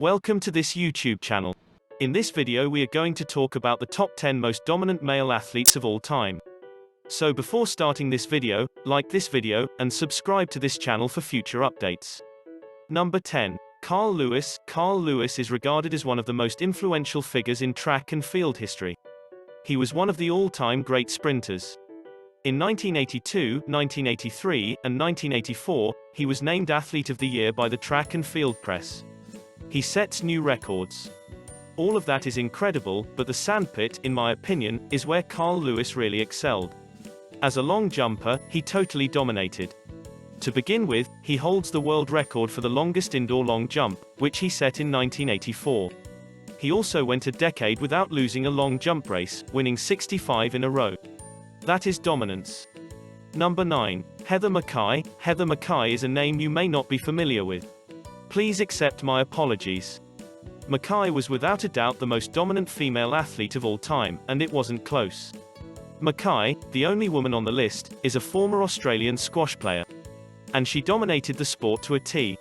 Welcome to this YouTube channel. In this video we are going to talk about the top 10 most dominant male athletes of all time. So before starting this video, like this video, and subscribe to this channel for future updates. Number 10. Carl Lewis. Carl Lewis is regarded as one of the most influential figures in track and field history. He was one of the all-time great sprinters. In 1982, 1983, and 1984, he was named Athlete of the Year by the Track and Field Press. He sets new records. All of that is incredible, but the sandpit, in my opinion, is where Carl Lewis really excelled. As a long jumper, he totally dominated. To begin with, he holds the world record for the longest indoor long jump, which he set in 1984. He also went a decade without losing a long jump race, winning 65 in a row. That is dominance. Number 9. Heather Makai. Heather Makai is a name you may not be familiar with. Please accept my apologies. Makai was without a doubt the most dominant female athlete of all time, and it wasn't close. Makai, the only woman on the list, is a former Australian squash player. And she dominated the sport to a T.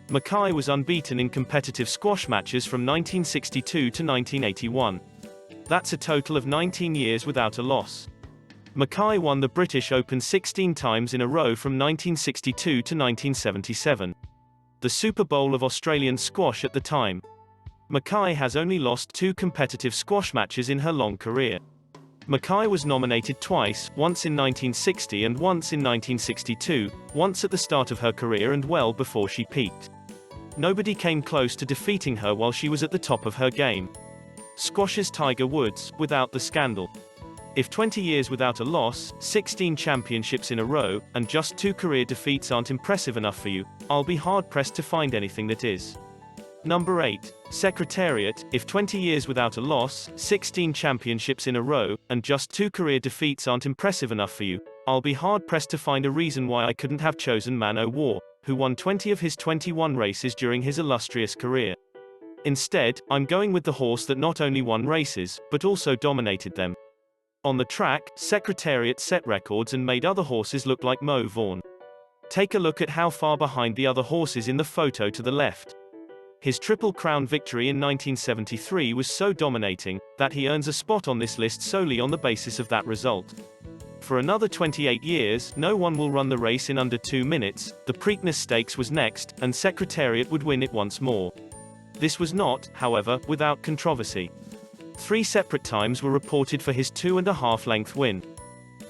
Makai was unbeaten in competitive squash matches from 1962 to 1981. That's a total of 19 years without a loss. Makai won the British Open 16 times in a row from 1962 to 1977. The Super Bowl of Australian squash at the time. Makai has only lost 2 competitive squash matches in her long career. Makai was nominated twice, once in 1960 and once in 1962, once at the start of her career and well before she peaked. Nobody came close to defeating her while she was at the top of her game. Squash's Tiger Woods, without the scandal. If 20 years without a loss, 16 championships in a row, and just 2 career defeats aren't impressive enough for you, I'll be hard-pressed to find anything that is. Number 8. Secretariat. If 20 years without a loss, 16 championships in a row, and just 2 career defeats aren't impressive enough for you, I'll be hard-pressed to find a reason why I couldn't have chosen Man O'War, who won 20 of his 21 races during his illustrious career. Instead, I'm going with the horse that not only won races, but also dominated them. On the track, Secretariat set records and made other horses look like Mo Vaughn. Take a look at how far behind the other horses in the photo to the left. His Triple Crown victory in 1973 was so dominating, that he earns a spot on this list solely on the basis of that result. For another 28 years, no one will run the race in under 2 minutes, the Preakness Stakes was next, and Secretariat would win it once more. This was not, however, without controversy. 3 separate times were reported for his 2.5 length win.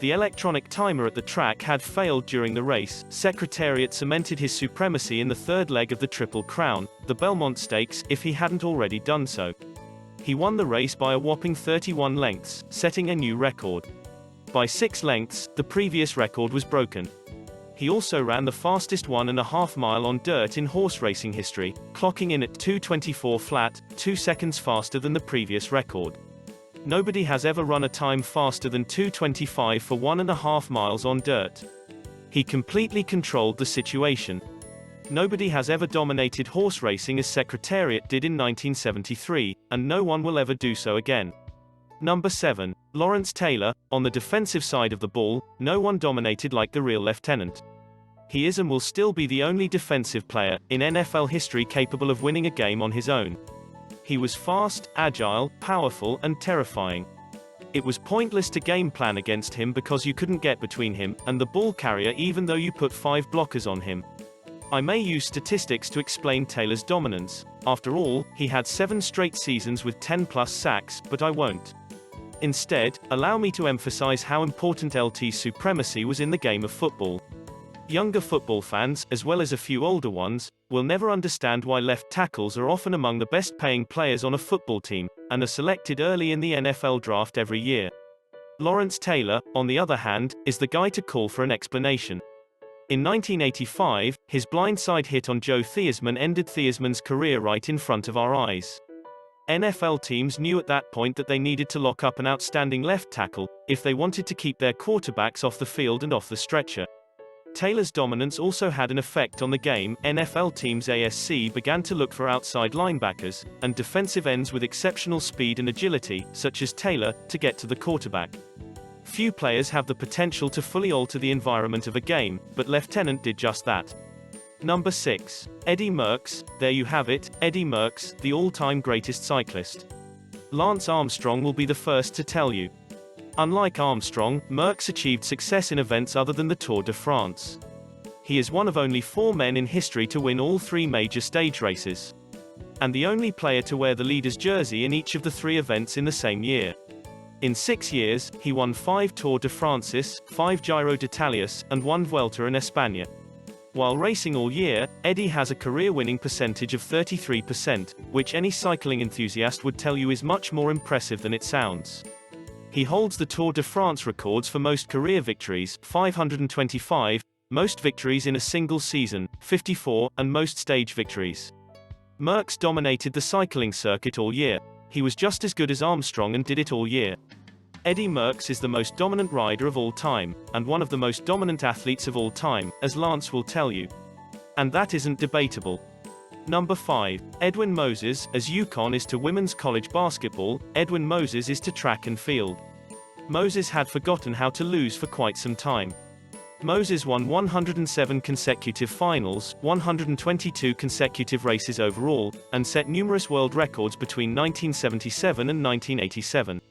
The electronic timer at the track had failed during the race. Secretariat cemented his supremacy in the 3rd leg of the Triple Crown, the Belmont Stakes, if he hadn't already done so. He won the race by a whopping 31 lengths, setting a new record. By 6 lengths, the previous record was broken. He also ran the fastest 1.5 mile on dirt in horse racing history, clocking in at 2:24 flat, 2 seconds faster than the previous record. Nobody has ever run a time faster than 2:25 for 1.5 miles on dirt. He completely controlled the situation. Nobody has ever dominated horse racing as Secretariat did in 1973, and no one will ever do so again. Number 7. Lawrence Taylor. On the defensive side of the ball, no one dominated like the real lieutenant. He is and will still be the only defensive player in NFL history capable of winning a game on his own. He was fast, agile, powerful, and terrifying. It was pointless to game plan against him because you couldn't get between him and the ball carrier even though you put 5 blockers on him. I may use statistics to explain Taylor's dominance. After all, he had 7 straight seasons with 10+ sacks, but I won't. Instead, allow me to emphasize how important LT's supremacy was in the game of football. Younger football fans, as well as a few older ones, will never understand why left tackles are often among the best paying players on a football team, and are selected early in the NFL draft every year. Lawrence Taylor, on the other hand, is the guy to call for an explanation. In 1985, his blindside hit on Joe Theismann ended Theismann's career right in front of our eyes. NFL teams knew at that point that they needed to lock up an outstanding left tackle, if they wanted to keep their quarterbacks off the field and off the stretcher. Taylor's dominance also had an effect on the game. NFL teams ASC began to look for outside linebackers, and defensive ends with exceptional speed and agility, such as Taylor, to get to the quarterback. Few players have the potential to fully alter the environment of a game, but Lieutenant did just that. Number 6. Eddy Merckx. There you have it, Eddy Merckx, the all-time greatest cyclist. Lance Armstrong will be the first to tell you. Unlike Armstrong, Merckx achieved success in events other than the Tour de France. He is one of only 4 men in history to win all 3 major stage races. And the only player to wear the leader's jersey in each of the 3 events in the same year. In 6 years, he won 5 Tour de France's, 5 Giro d'Italia's, and 1 Vuelta in España. While racing all year, Eddy has a career-winning percentage of 33%, which any cycling enthusiast would tell you is much more impressive than it sounds. He holds the Tour de France records for most career victories, 525, most victories in a single season, 54, and most stage victories. Merckx dominated the cycling circuit all year. He was just as good as Armstrong and did it all year. Eddy Merckx is the most dominant rider of all time, and one of the most dominant athletes of all time, as Lance will tell you. And that isn't debatable. Number 5. Edwin Moses. As UConn is to women's college basketball, Edwin Moses is to track and field. Moses had forgotten how to lose for quite some time. Moses won 107 consecutive finals, 122 consecutive races overall, and set numerous world records between 1977 and 1987.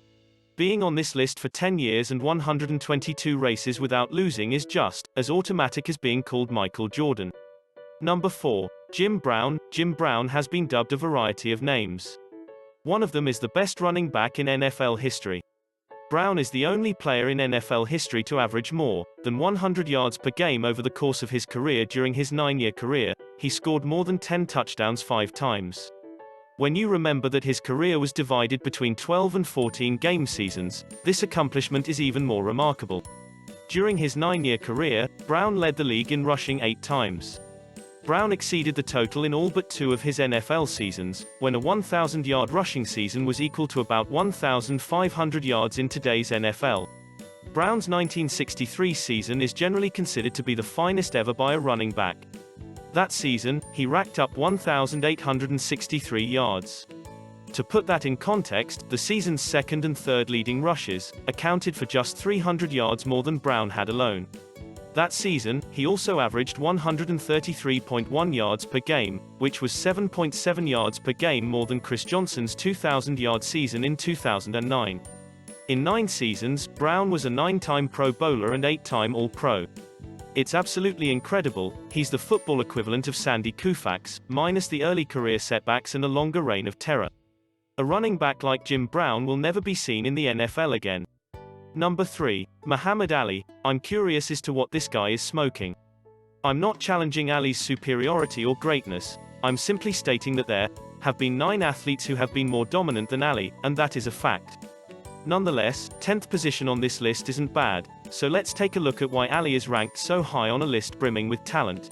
Being on this list for 10 years and 122 races without losing is just as automatic as being called Michael Jordan. Number 4. Jim Brown. Jim Brown has been dubbed a variety of names. One of them is the best running back in NFL history. Brown is the only player in NFL history to average more than 100 yards per game over the course of his career. During his 9-year career, he scored more than 10 touchdowns 5 times. When you remember that his career was divided between 12 and 14 game seasons, this accomplishment is even more remarkable. During his 9-year career, Brown led the league in rushing 8 times. Brown exceeded the total in all but 2 of his NFL seasons, when a 1,000-yard rushing season was equal to about 1,500 yards in today's NFL. Brown's 1963 season is generally considered to be the finest ever by a running back. That season, he racked up 1,863 yards. To put that in context, the season's second and third leading rushes accounted for just 300 yards more than Brown had alone. That season, he also averaged 133.1 yards per game, which was 7.7 yards per game more than Chris Johnson's 2,000-yard season in 2009. In 9 seasons, Brown was a 9-time Pro Bowler and 8-time All-Pro. It's absolutely incredible. He's the football equivalent of Sandy Koufax, minus the early career setbacks and a longer reign of terror. A running back like Jim Brown will never be seen in the NFL again. Number 3. Muhammad Ali. I'm curious as to what this guy is smoking. I'm not challenging Ali's superiority or greatness. I'm simply stating that there have been 9 athletes who have been more dominant than Ali, and that is a fact. Nonetheless, 10th position on this list isn't bad, so let's take a look at why Ali is ranked so high on a list brimming with talent.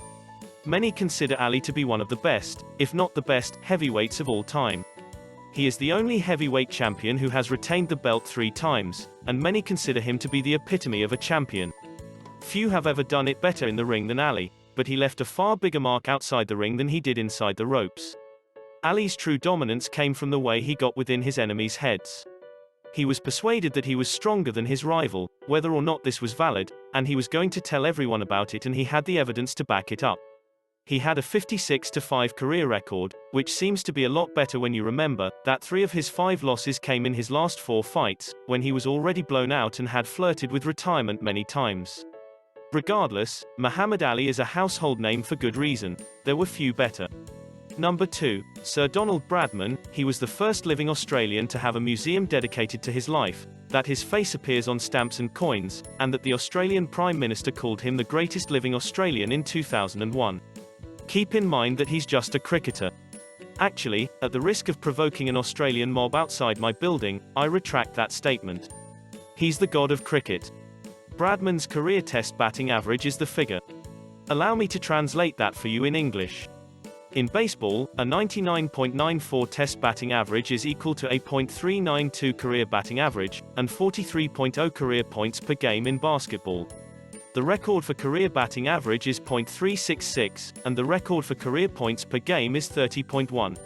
Many consider Ali to be one of the best, if not the best, heavyweights of all time. He is the only heavyweight champion who has retained the belt 3 times, and many consider him to be the epitome of a champion. Few have ever done it better in the ring than Ali, but he left a far bigger mark outside the ring than he did inside the ropes. Ali's true dominance came from the way he got within his enemies' heads. He was persuaded that he was stronger than his rival, whether or not this was valid, and he was going to tell everyone about it, and he had the evidence to back it up. He had a 56-5 career record, which seems to be a lot better when you remember that 3 of his 5 losses came in his last 4 fights, when he was already blown out and had flirted with retirement many times. Regardless, Muhammad Ali is a household name for good reason. There were few better. Number 2. Sir Donald Bradman. He was the first living Australian to have a museum dedicated to his life, that his face appears on stamps and coins, and that the Australian Prime Minister called him the greatest living Australian in 2001. Keep in mind that he's just a cricketer. Actually, at the risk of provoking an Australian mob outside my building, I retract that statement. He's the god of cricket. Bradman's career test batting average is the figure. Allow me to translate that for you in English. In baseball, a 99.94 test batting average is equal to a .392 career batting average, and 43.0 career points per game in basketball. The record for career batting average is .366, and the record for career points per game is 30.1.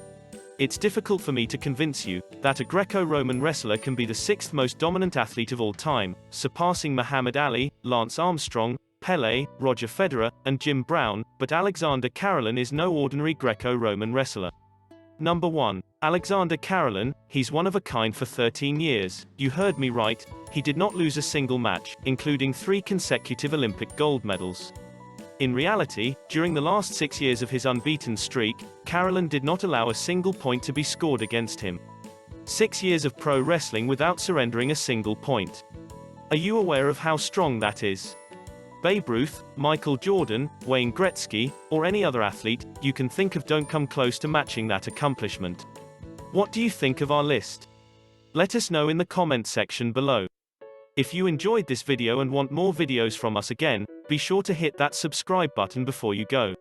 It's difficult for me to convince you that a Greco-Roman wrestler can be the 6th most dominant athlete of all time, surpassing Muhammad Ali, Lance Armstrong, Pelé, Roger Federer, and Jim Brown, but Alexander Karelin is no ordinary Greco-Roman wrestler. Number 1. Alexander Karelin, he's one of a kind for 13 years. You heard me right, he did not lose a single match, including 3 consecutive Olympic gold medals. In reality, during the last 6 years of his unbeaten streak, Karelin did not allow a single point to be scored against him. 6 years of pro wrestling without surrendering a single point. Are you aware of how strong that is? Babe Ruth, Michael Jordan, Wayne Gretzky, or any other athlete you can think of don't come close to matching that accomplishment. What do you think of our list? Let us know in the comment section below. If you enjoyed this video and want more videos from us again, be sure to hit that subscribe button before you go.